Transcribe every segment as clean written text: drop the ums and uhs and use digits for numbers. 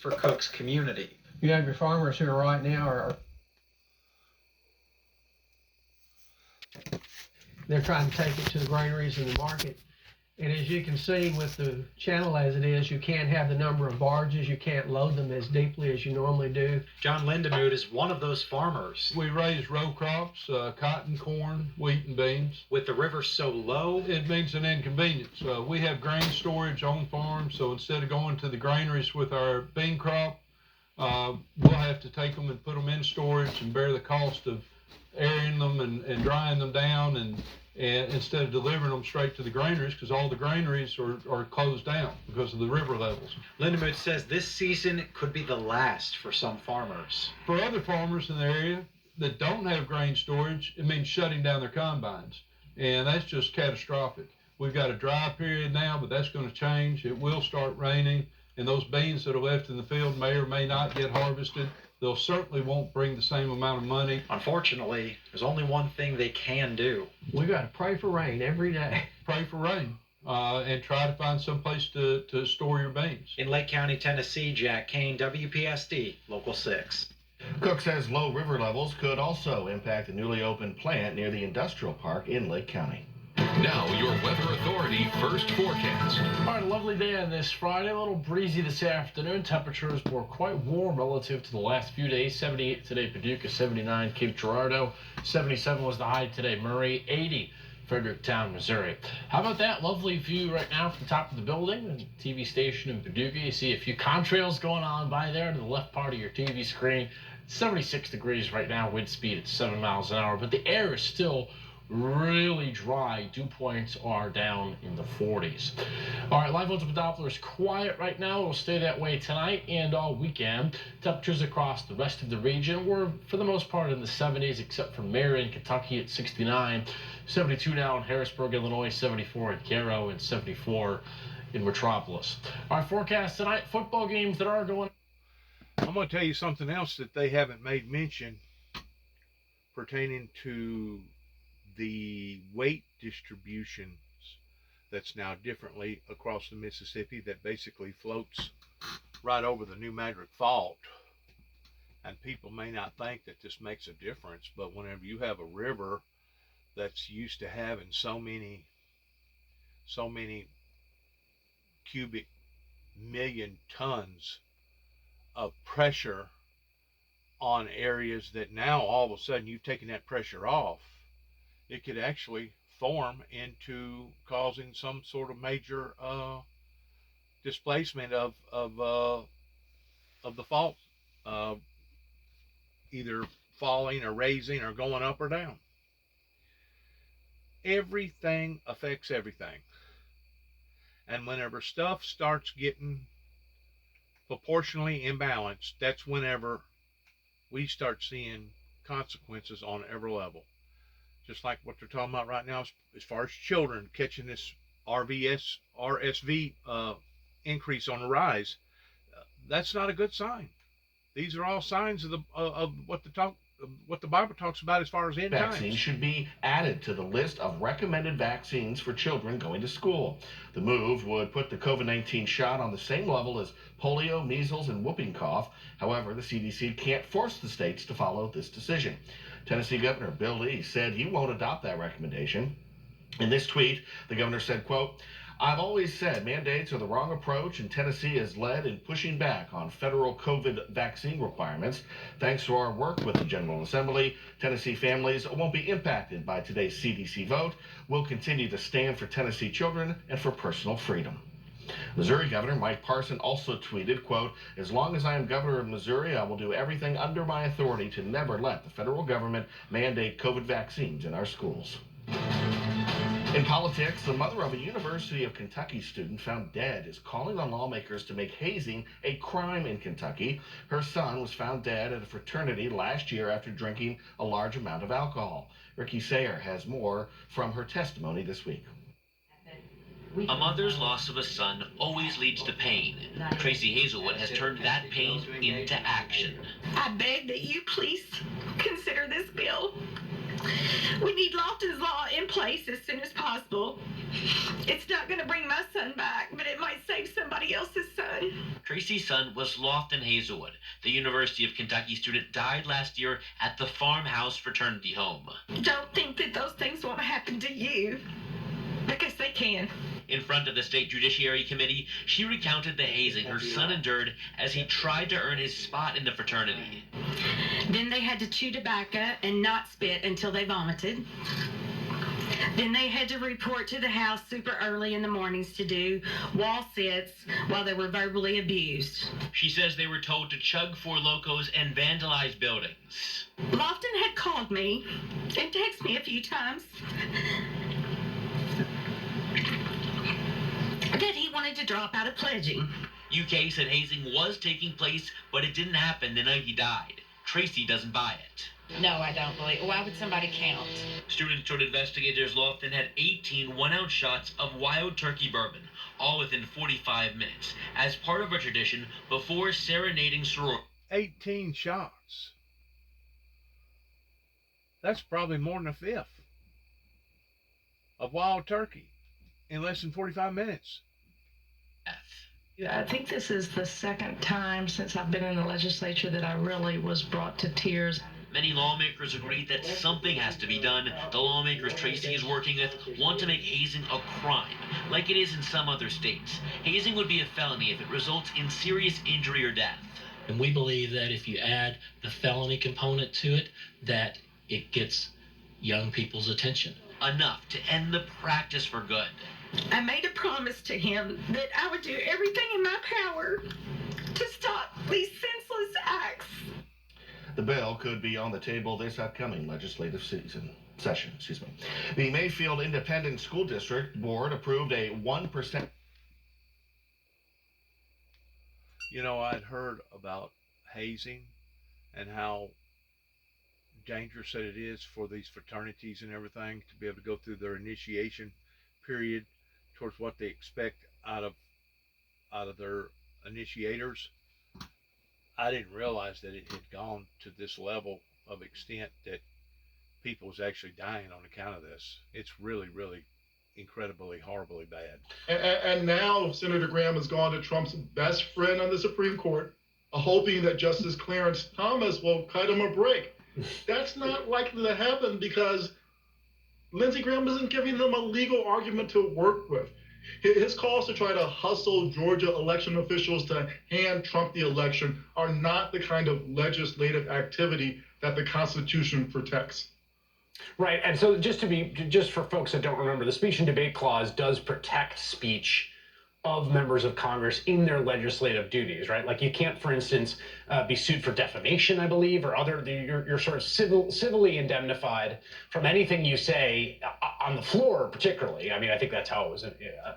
for Cook's community. You have your farmers who are right now they're trying to take it to the granaries and the market. And as you can see with the channel as it is, you can't have the number of barges, you can't load them as deeply as you normally do. John Lindemood is one of those farmers. We raise row crops, cotton, corn, wheat, and beans. With the river so low, it means an inconvenience. We have grain storage on farm, so instead of going to the granaries with our bean crop, we'll have to take them and put them in storage and bear the cost of airing them and drying them down, and instead of delivering them straight to the granaries, because all the granaries are closed down because of the river levels. Lindemood says this season could be the last for some farmers. For other farmers in the area that don't have grain storage, it means shutting down their combines, and that's just catastrophic. We've got a dry period now, but that's going to change. It will start raining, and those beans that are left in the field may or may not get harvested. They'll certainly won't bring the same amount of money. Unfortunately, there's only one thing they can do. We got to pray for rain every day. Pray for rain and try to find some place to store your beans. In Lake County, Tennessee, Jack Kane, WPSD, Local 6. Cook says low river levels could also impact the newly opened plant near the industrial park in Lake County. Now, your Weather Authority first forecast. All right, a lovely day on this Friday. A little breezy this afternoon. Temperatures were quite warm relative to the last few days. 78 today, Paducah, 79, Cape Girardeau, 77 was the high today, Murray, 80, Fredericktown, Missouri. How about that lovely view right now from the top of the building and TV station in Paducah? You see a few contrails going on by there to the left part of your TV screen. 76 degrees right now, wind speed at 7 miles an hour, but the air is still really dry. Dew points are down in the 40s. All right, live ultimate Doppler is quiet right now. It'll stay that way tonight and all weekend. Temperatures across the rest of the region were, for the most part, in the 70s, except for Marion, Kentucky at 69, 72 now in Harrisburg, Illinois, 74 in Cairo, and 74 in Metropolis. Our forecast tonight, football games that are going. I'm going to tell you something else that they haven't made mention pertaining to the weight distributions that's now differently across the Mississippi, that basically floats right over the New Madrid Fault. And people may not think that this makes a difference, but whenever you have a river that's used to having so many cubic million tons of pressure on areas that now all of a sudden you've taken that pressure off, it could actually form into causing some sort of major displacement of the fault, either falling or raising or going up or down. Everything affects everything, and whenever stuff starts getting proportionally imbalanced, that's whenever we start seeing consequences on every level. Just like what they're talking about right now as far as children catching this RSV increase on the rise. That's not a good sign. These are all signs of what the Bible talks about as far as end times. Vaccines should be added to the list of recommended vaccines for children going to school. The move would put the COVID-19 shot on the same level as polio, measles, and whooping cough. However, the CDC can't force the states to follow this decision. Tennessee Governor Bill Lee said he won't adopt that recommendation. In this tweet, the governor said, quote, "I've always said mandates are the wrong approach, and Tennessee has led in pushing back on federal COVID vaccine requirements. Thanks to our work with the General Assembly, Tennessee families won't be impacted by today's CDC vote. We'll continue to stand for Tennessee children and for personal freedom." Missouri Governor Mike Parson also tweeted, quote, "As long as I am governor of Missouri, I will do everything under my authority to never let the federal government mandate COVID vaccines in our schools." In politics, the mother of a University of Kentucky student found dead is calling on lawmakers to make hazing a crime in Kentucky. Her son was found dead at a fraternity last year after drinking a large amount of alcohol. Ricky Sayer has more from her testimony this week. A mother's loss of a son always leads to pain. Tracy Hazelwood has turned that pain into action. I beg that you please consider this bill. We need Lofton's Law in place as soon as possible. It's not going to bring my son back, but it might save somebody else's son. Tracy's son was Lofton Hazelwood. The University of Kentucky student died last year at the farmhouse fraternity home. Don't think that those things won't happen to you, because they can. In front of the State Judiciary Committee, she recounted the hazing her son endured as he tried to earn his spot in the fraternity. Then they had to chew tobacco and not spit until they vomited. Then they had to report to the house super early in the mornings to do wall sits while they were verbally abused. She says they were told to chug Four Locos and vandalize buildings. Lofton had called me and texted me a few times that he wanted to drop out of pledging. UK said hazing was taking place, but it didn't happen the night he died. Tracy doesn't buy it. No, I don't believe. Why would somebody count? Students told investigators Lofton had 18 one-ounce shots of wild turkey bourbon, all within 45 minutes, as part of a tradition before serenading sorority. 18 shots. That's probably more than a fifth of wild turkey in less than 45 minutes. I think this is the second time since I've been in the legislature that I really was brought to tears. Many lawmakers agreed that something has to be done. The lawmakers Tracy is working with want to make hazing a crime, like it is in some other states. Hazing would be a felony if it results in serious injury or death. And we believe that if you add the felony component to it, that it gets young people's attention. Enough to end the practice for good. I made a promise to him that I would do everything in my power to stop these senseless acts. The bill could be on the table this upcoming legislative session. The Mayfield Independent School District Board approved a 1%. You know, I'd heard about hazing and how dangerous that it is for these fraternities and everything to be able to go through their initiation period towards what they expect out of their initiators. I didn't realize that it had gone to this level of extent that people was actually dying on account of this. It's really, really incredibly, horribly bad. And now Senator Graham has gone to Trump's best friend on the Supreme Court, hoping that Justice Clarence Thomas will cut him a break. That's not likely to happen because Lindsey Graham isn't giving them a legal argument to work with. His calls to try to hustle Georgia election officials to hand Trump the election are not the kind of legislative activity that the Constitution protects. Right, and so just for folks that don't remember, the speech and debate clause does protect speech of members of Congress in their legislative duties, right? Like you can't, for instance, be sued for defamation, I believe, or you're sort of civilly indemnified from anything you say on the floor, particularly. I mean, I think that's how it was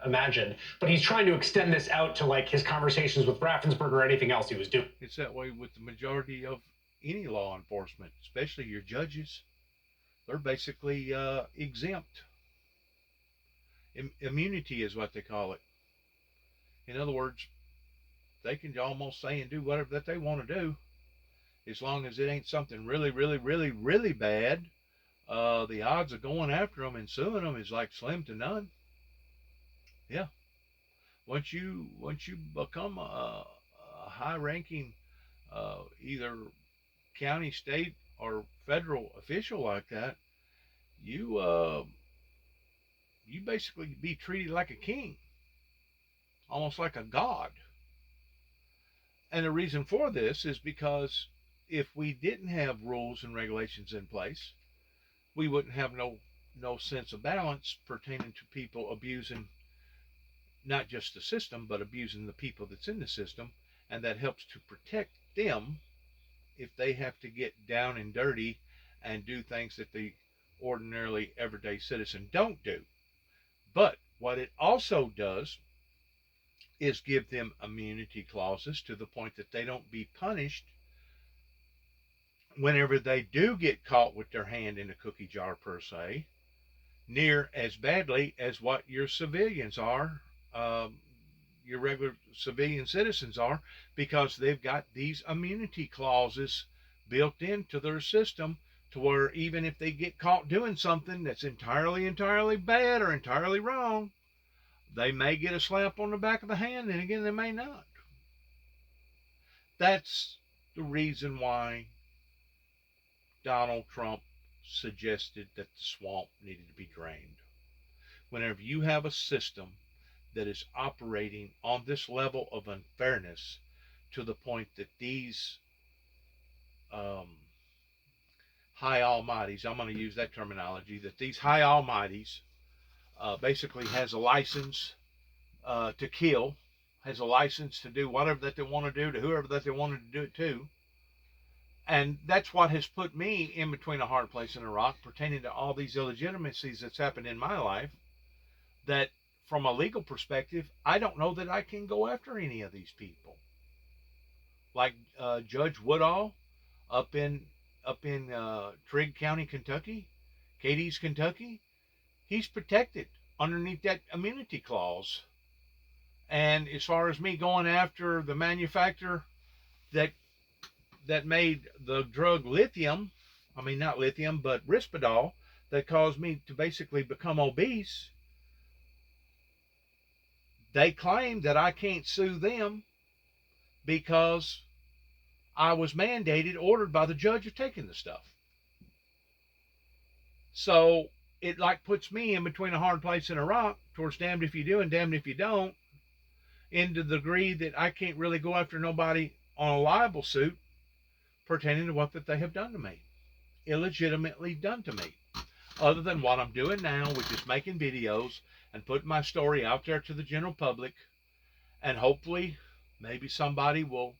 imagined. But he's trying to extend this out to like his conversations with Raffensperger or anything else he was doing. It's that way with the majority of any law enforcement, especially your judges. They're basically exempt. Immunity is what they call it. In other words, they can almost say and do whatever that they want to do, as long as it ain't something really, really, really, really bad. The odds of going after them and suing them is like slim to none. Yeah. Once you become a high-ranking either county, state, or federal official like that, you basically be treated like a king. Almost like a god. And the reason for this is because if we didn't have rules and regulations in place, we wouldn't have no sense of balance pertaining to people abusing not just the system, but abusing the people that's in the system, and that helps to protect them if they have to get down and dirty and do things that the ordinarily everyday citizen don't do. But what it also does is give them immunity clauses to the point that they don't be punished whenever they do get caught with their hand in a cookie jar, per se, near as badly as what your civilians are, your regular civilian citizens are, because they've got these immunity clauses built into their system to where even if they get caught doing something that's entirely bad or entirely wrong, they may get a slap on the back of the hand, and again, they may not. That's the reason why Donald Trump suggested that the swamp needed to be drained. Whenever you have a system that is operating on this level of unfairness to the point that these high almighties, I'm going to use that terminology, that these high almighties basically has a license to kill, has a license to do whatever that they want to do to whoever that they wanted to do it to. And that's what has put me in between a hard place and a rock pertaining to all these illegitimacies that's happened in my life, that from a legal perspective, I don't know that I can go after any of these people. Like Judge Woodall up in Trigg County, Kentucky, Cadiz, Kentucky, he's protected underneath that immunity clause. And as far as me going after the manufacturer that made the drug lithium, I mean not lithium, but Risperdal, that caused me to basically become obese, they claim that I can't sue them because I was mandated, ordered by the judge of taking the stuff. So it like puts me in between a hard place and a rock towards damned if you do and damned if you don't, into the degree that I can't really go after nobody on a libel suit pertaining to what that they have done to me, illegitimately done to me, other than what I'm doing now, which is making videos and putting my story out there to the general public, and hopefully maybe somebody will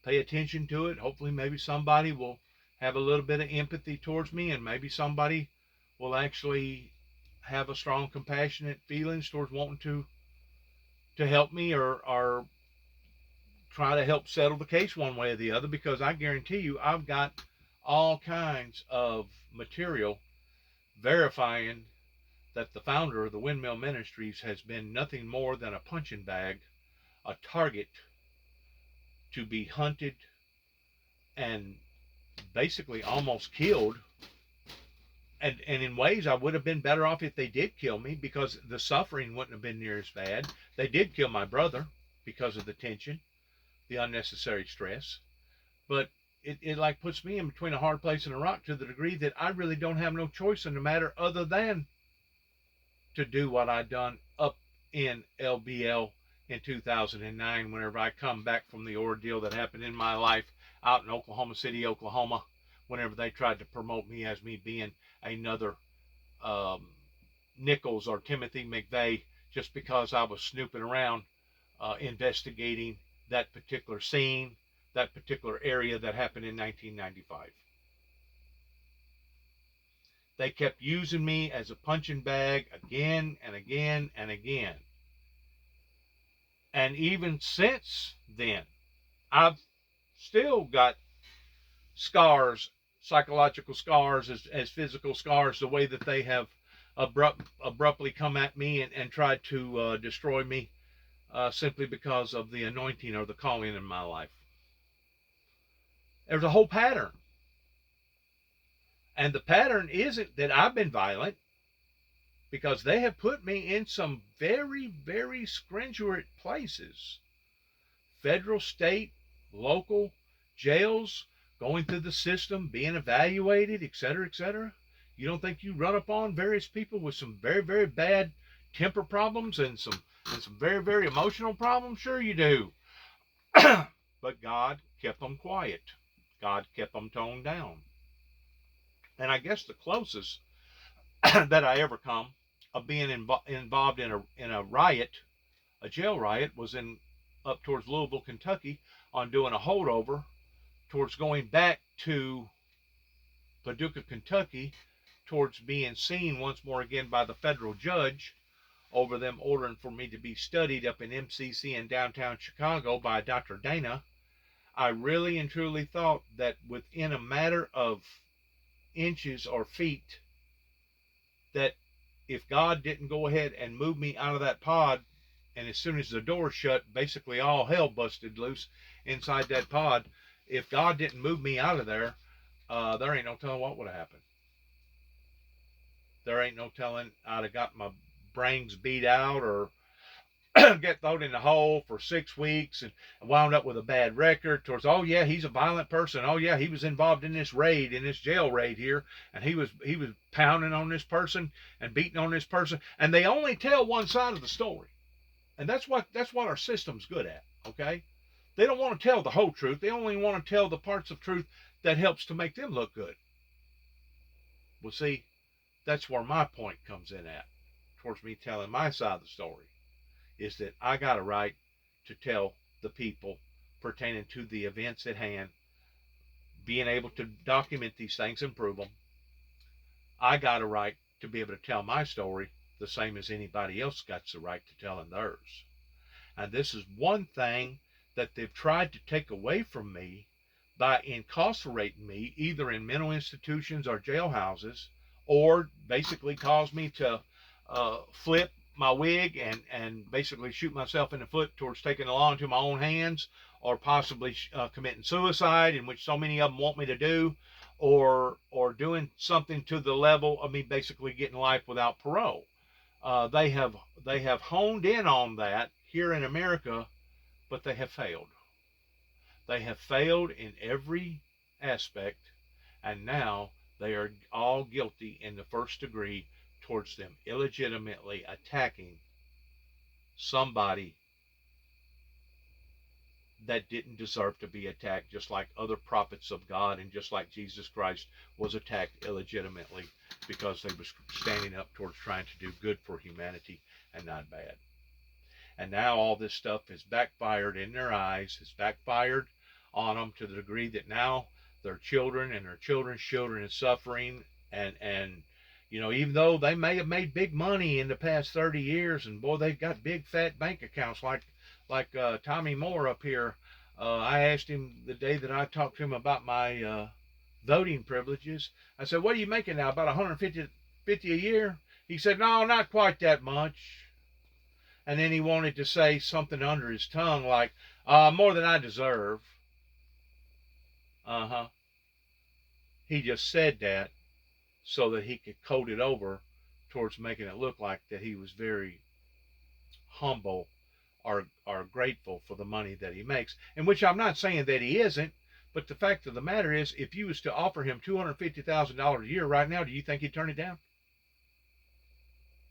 pay attention to it. Hopefully maybe somebody will have a little bit of empathy towards me, and maybe somebody will actually have a strong compassionate feelings towards wanting to help me or try to help settle the case one way or the other, because I guarantee you I've got all kinds of material verifying that the founder of the Windmill Ministries has been nothing more than a punching bag, a target to be hunted and basically almost killed. And in ways I would have been better off if they did kill me, because the suffering wouldn't have been near as bad. They did kill my brother because of the tension, the unnecessary stress. But it like puts me in between a hard place and a rock to the degree that I really don't have no choice in the matter other than to do what I done up in LBL in 2009, whenever I come back from the ordeal that happened in my life out in Oklahoma City, Oklahoma, whenever they tried to promote me as me being another Nichols or Timothy McVeigh, just because I was snooping around investigating that particular scene, that particular area that happened in 1995. They kept using me as a punching bag again and again and again. And even since then, I've still got scars, psychological scars as physical scars, the way that they have abruptly come at me and tried to destroy me simply because of the anointing or the calling in my life. There's a whole pattern. And the pattern isn't that I've been violent, because they have put me in some very, very stringent places. Federal, state, local, jails, going through the system, being evaluated, etc., etc. You don't think you run upon various people with some very, very bad temper problems and some very, very emotional problems? Sure you do. But God kept them quiet. God kept them toned down. And I guess the closest that I ever come of being involved in a riot, a jail riot, was up towards Louisville, Kentucky, on doing a holdover towards going back to Paducah, Kentucky, towards being seen once more again by the federal judge over them ordering for me to be studied up in MCC in downtown Chicago by Dr. Dana. I really and truly thought that within a matter of inches or feet, that if God didn't go ahead and move me out of that pod, and as soon as the door shut, basically all hell busted loose inside that pod, if God didn't move me out of there, there ain't no telling what would have happened. There ain't no telling I'd have got my brains beat out or get thrown in the hole for 6 weeks and wound up with a bad record towards, oh yeah, he's a violent person. Oh yeah, he was involved in this raid, in this jail raid here, and he was pounding on this person and beating on this person. And they only tell one side of the story. And that's what our system's good at, okay? They don't want to tell the whole truth. They only want to tell the parts of truth that helps to make them look good. Well, see, that's where my point comes in at, towards me telling my side of the story, is that I got a right to tell the people pertaining to the events at hand, being able to document these things and prove them. I got a right to be able to tell my story the same as anybody else got the right to telling theirs. And this is one thing that they've tried to take away from me by incarcerating me either in mental institutions or jailhouses, or basically cause me to flip my wig and basically shoot myself in the foot towards taking the law into my own hands, or possibly committing suicide, in which so many of them want me to do, or doing something to the level of me basically getting life without parole. They have honed in on that here in America, but they have failed. They have failed in every aspect, and now they are all guilty in the first degree towards them illegitimately attacking somebody that didn't deserve to be attacked, just like other prophets of God and just like Jesus Christ was attacked illegitimately because they was standing up towards trying to do good for humanity and not bad. And now all this stuff has backfired in their eyes, has backfired on them to the degree that now their children and their children's children is suffering. And you know, even though they may have made big money in the past 30 years, and boy, they've got big fat bank accounts like Tommy Moore up here. I asked him the day that I talked to him about my voting privileges. I said, "What are you making now? About 150 a year?" He said, "No, not quite that much." And then he wanted to say something under his tongue like, "More than I deserve." He just said that so that he could code it over towards making it look like that he was very humble or grateful for the money that he makes, in which I'm not saying that he isn't, but the fact of the matter is, if you was to offer him $250,000 a year right now, do you think he'd turn it down?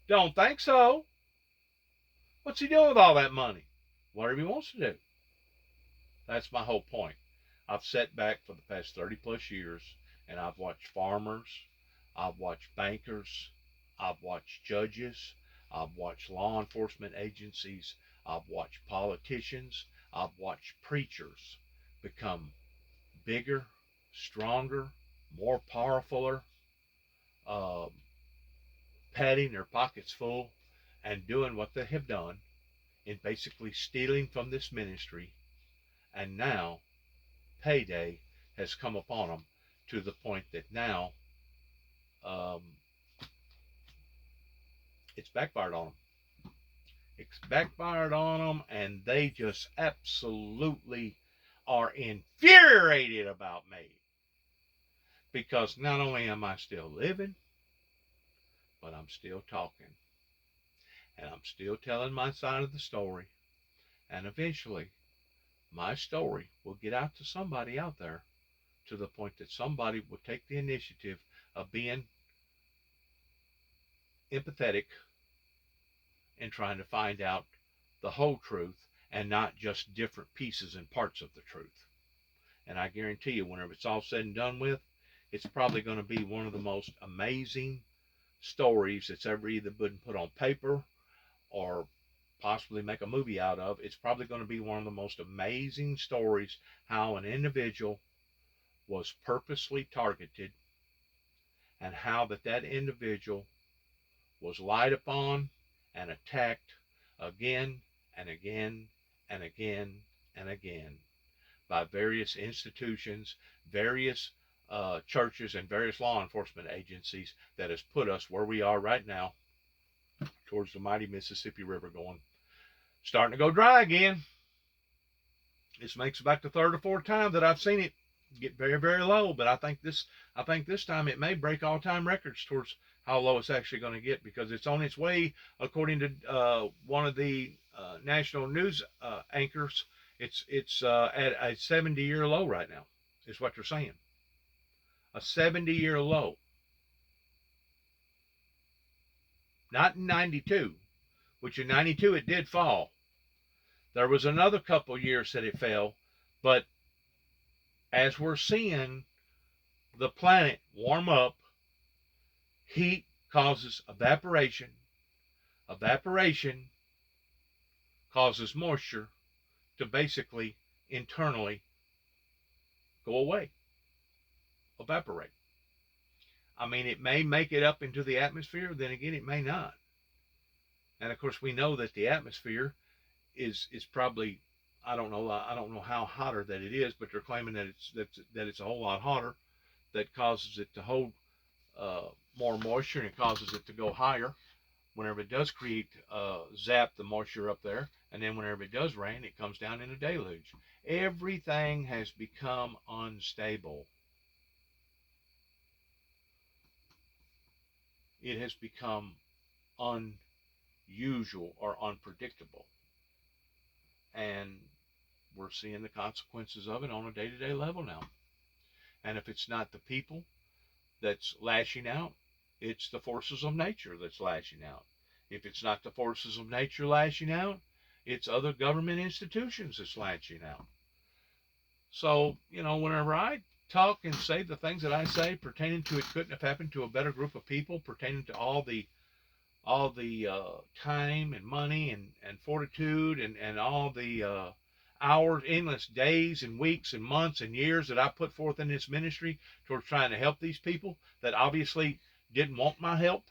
Don't think so. What's he doing with all that money? Whatever he wants to do. That's my whole point. I've sat back for the past 30 plus years and I've watched farmers, I've watched bankers, I've watched judges, I've watched law enforcement agencies, I've watched politicians, I've watched preachers become bigger, stronger, more powerfuler, patting their pockets full and doing what they have done in basically stealing from this ministry. And now payday has come upon them to the point that now it's backfired on them. It's backfired on them, and they just absolutely are infuriated about me. Because not only am I still living, but I'm still talking. And I'm still telling my side of the story. And eventually, my story will get out to somebody out there, to the point that somebody will take the initiative of being empathetic and trying to find out the whole truth and not just different pieces and parts of the truth. And I guarantee you, whenever it's all said and done with, it's probably going to be one of the most amazing stories that's ever either been put on paper or possibly make a movie out of. It's probably going to be one of the most amazing stories how an individual was purposely targeted, and how that individual was lied upon and attacked again and again and again and again by various institutions, various churches, and various law enforcement agencies that has put us where we are right now towards the mighty Mississippi River starting to go dry again. This makes about the third or fourth time that I've seen it get very, very low. But I think this time it may break all-time records towards how low it's actually going to get, because it's on its way, according to one of the national news anchors. It's at a 70-year low right now, is what they're saying. A 70-year low. Not in 92, which in 92 it did fall. There was another couple years that it fell, but as we're seeing the planet warm up, heat causes evaporation. Evaporation causes moisture to basically internally go away, evaporate. I mean, it may make it up into the atmosphere, then again, it may not. And of course, we know that the atmosphere is probably, I don't know how hotter that it is, but they're claiming that it's a whole lot hotter, that causes it to hold more moisture, and it causes it to go higher. Whenever it does create, zap the moisture up there, and then whenever it does rain, it comes down in a deluge. Everything has become unstable. It has become unusual or unpredictable. And we're seeing the consequences of it on a day-to-day level now. And if it's not the people that's lashing out, it's the forces of nature that's lashing out. If it's not the forces of nature lashing out, it's other government institutions that's lashing out. So, whenever I talk and say the things that I say pertaining to it couldn't have happened to a better group of people, pertaining to all the time and money and fortitude and all the hours, endless days and weeks and months and years that I put forth in this ministry towards trying to help these people that obviously didn't want my help.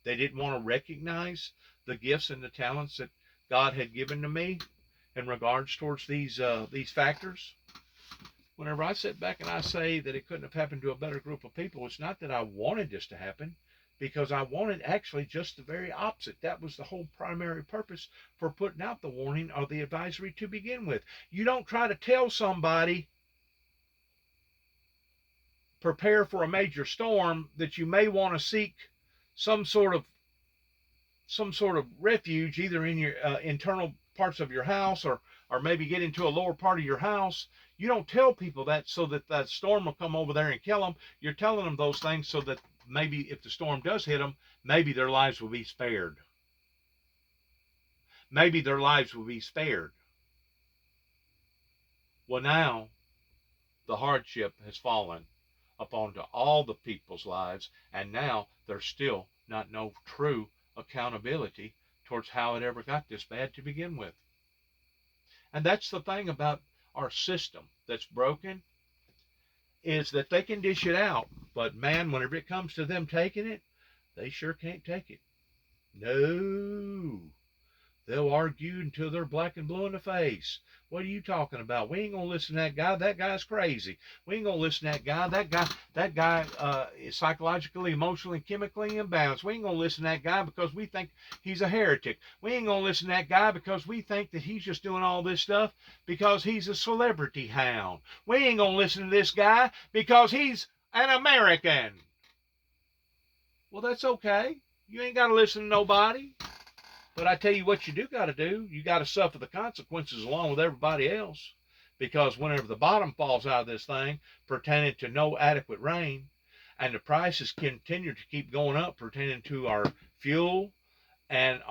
They didn't want to recognize the gifts and the talents that God had given to me in regards towards these factors. Whenever I sit back and I say that it couldn't have happened to a better group of people, it's not that I wanted this to happen, because I wanted actually just the very opposite. That was the whole primary purpose for putting out the warning or the advisory to begin with. You don't try to tell somebody, prepare for a major storm, that you may want to seek some sort of refuge, either in your internal parts of your house, or maybe get into a lower part of your house. You don't tell people that so that that storm will come over there and kill them. You're telling them those things so that maybe if the storm does hit them, maybe their lives will be spared. Maybe their lives will be spared. Well, now the hardship has fallen upon to all the people's lives, and now there's still not no true accountability towards how it ever got this bad to begin with. And that's the thing about our system that's broken, is that they can dish it out, but man, whenever it comes to them taking it, they sure can't take it. No. They'll argue until they're black and blue in the face. What are you talking about? We ain't gonna listen to that guy. That guy's crazy. We ain't gonna listen to that guy. That guy is psychologically, emotionally, chemically imbalanced. We ain't gonna listen to that guy because we think he's a heretic. We ain't gonna listen to that guy because we think that he's just doing all this stuff because he's a celebrity hound. We ain't gonna listen to this guy because he's an American. Well, that's okay. You ain't gotta listen to nobody. But I tell you what you do got to do. You got to suffer the consequences along with everybody else. Because whenever the bottom falls out of this thing, pertaining to no adequate rain, and the prices continue to keep going up pertaining to our fuel and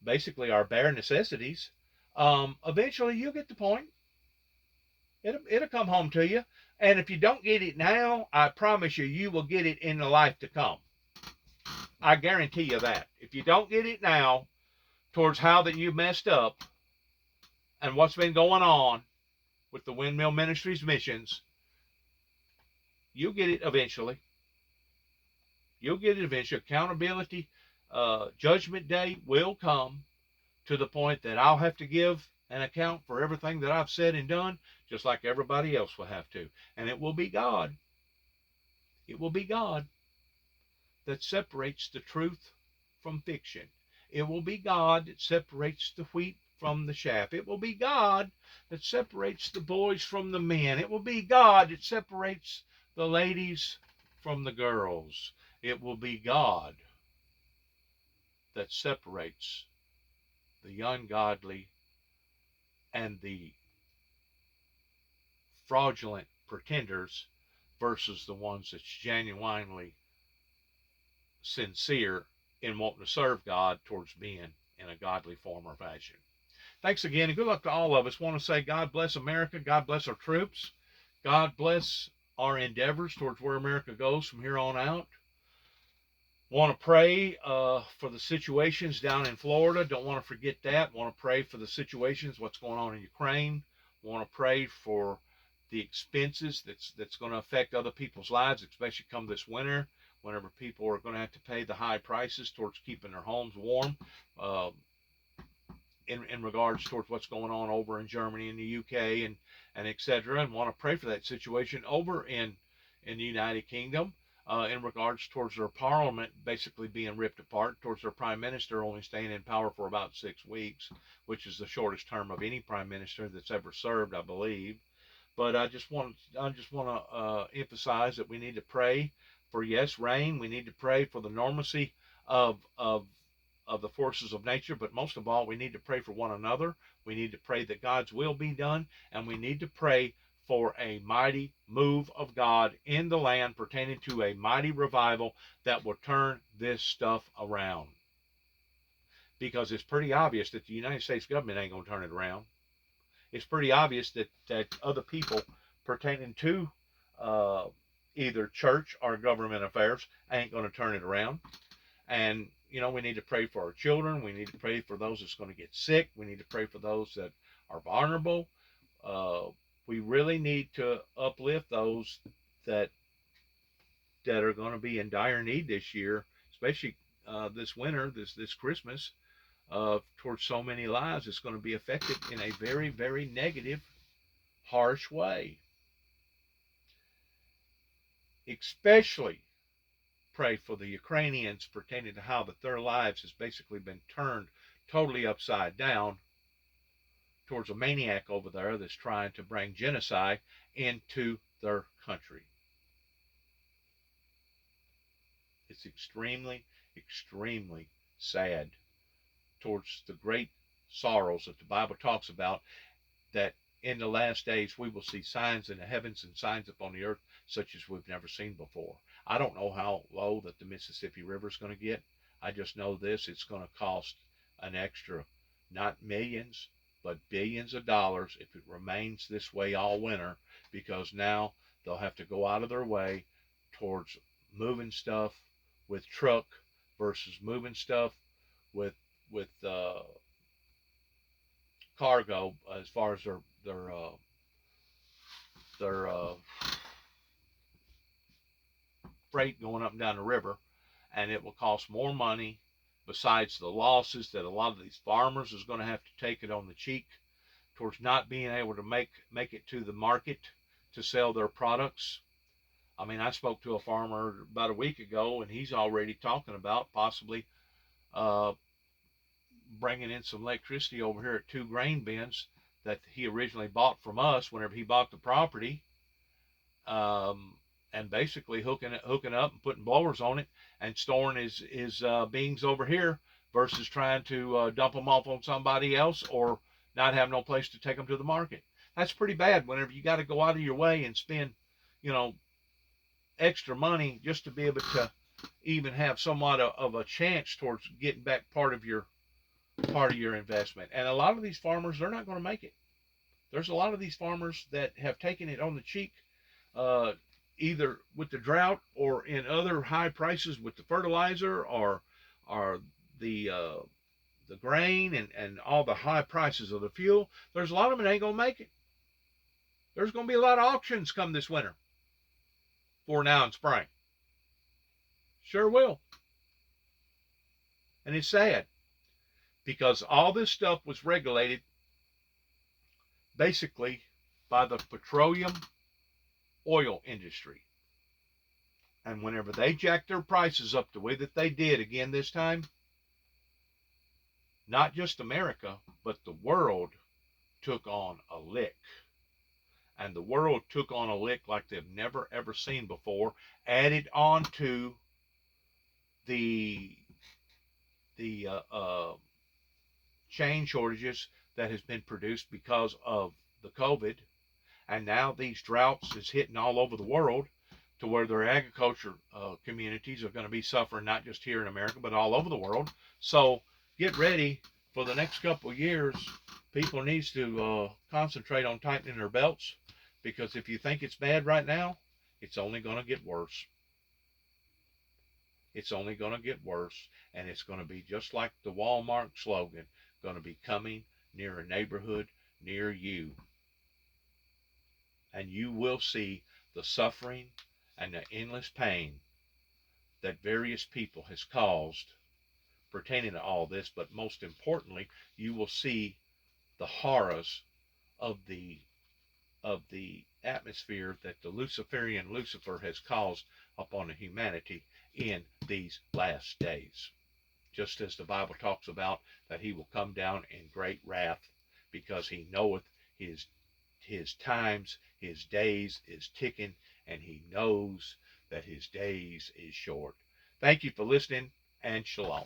basically our bare necessities, eventually you'll get the point. It'll come home to you. And if you don't get it now, I promise you, you will get it in the life to come. I guarantee you that. If you don't get it now, towards how that you messed up and what's been going on with the Windmill Ministries missions, you'll get it eventually. You'll get it eventually. Accountability, judgment day will come to the point that I'll have to give an account for everything that I've said and done, just like everybody else will have to. And it will be God. It will be God that separates the truth from fiction. It will be God that separates the wheat from the chaff. It will be God that separates the boys from the men. It will be God that separates the ladies from the girls. It will be God that separates the ungodly and the fraudulent pretenders versus the ones that's genuinely sincere in wanting to serve God towards being in a godly form or fashion. Thanks again, and good luck to all of us. Want to say God bless America, God bless our troops, God bless our endeavors towards where America goes from here on out. Want to pray for the situations down in Florida. Don't want to forget that. Want to pray for the situations, what's going on in Ukraine. Want to pray for the expenses that's going to affect other people's lives, especially come this winter, whenever people are going to have to pay the high prices towards keeping their homes warm. In regards towards what's going on over in Germany and the UK and et cetera, and want to pray for that situation over in the United Kingdom. In regards towards their parliament basically being ripped apart, towards their prime minister only staying in power for about 6 weeks, which is the shortest term of any prime minister that's ever served, I believe. But I just want to emphasize that we need to pray for, yes, rain. We need to pray for the normalcy of the forces of nature, but most of all, we need to pray for one another. We need to pray that God's will be done, and we need to pray for a mighty move of God in the land pertaining to a mighty revival that will turn this stuff around. Because it's pretty obvious that the United States government ain't going to turn it around. It's pretty obvious that other people pertaining to either church or government affairs ain't going to turn it around. And, you know, we need to pray for our children. We need to pray for those that's going to get sick. We need to pray for those that are vulnerable. We really need to uplift those that are going to be in dire need this year, especially this winter, this Christmas, towards so many lives. It's going to be affected in a very, very negative, harsh way. Especially pray for the Ukrainians pertaining to how that their lives has basically been turned totally upside down towards a maniac over there that's trying to bring genocide into their country. It's extremely, extremely sad towards the great sorrows that the Bible talks about, that in the last days we will see signs in the heavens and signs upon the earth such as we've never seen before. I don't know how low that the Mississippi River is going to get. I just know this: it's going to cost an extra, not millions, but billions of dollars if it remains this way all winter, because now they'll have to go out of their way towards moving stuff with truck versus moving stuff with cargo, as far as their freight going up and down the river. And it will cost more money, besides the losses that a lot of these farmers is going to have to take it on the cheek towards not being able to make it to the market to sell their products. I mean, I spoke to a farmer about a week ago, and he's already talking about possibly bringing in some electricity over here at 2 grain bins that he originally bought from us whenever he bought the property, and basically hooking up and putting blowers on it and storing his beans over here versus trying to dump them off on somebody else or not have no place to take them to the market. That's pretty bad whenever you got to go out of your way and spend, extra money just to be able to even have somewhat of a chance towards getting back part of your investment. And a lot of these farmers, they're not going to make it. There's a lot of these farmers that have taken it on the cheek, either with the drought or in other high prices with the fertilizer or the grain and all the high prices of the fuel. There's a lot of them that ain't going to make it. There's going to be a lot of auctions come this winter for now in spring. Sure will. And it's sad because all this stuff was regulated basically by the petroleum oil industry. And whenever they jacked their prices up the way that they did again this time, not just America, but the world took on a lick. And the world took on a lick like they've never ever seen before, added on to the chain shortages that has been produced because of the COVID, and now these droughts is hitting all over the world, to where their agriculture communities are going to be suffering, not just here in America, but all over the world. So get ready for the next couple of years. People needs to concentrate on tightening their belts, because if you think it's bad right now, it's only going to get worse. It's only going to get worse, and it's going to be just like the Walmart slogan, going to be coming near a neighborhood near you. And you will see the suffering and the endless pain that various people has caused pertaining to all this, but most importantly, you will see the horrors of the atmosphere that the Luciferian Lucifer has caused upon humanity in these last days. Just as the Bible talks about that he will come down in great wrath, because he knoweth his times, his days is ticking, and he knows that his days is short. Thank you for listening, and shalom.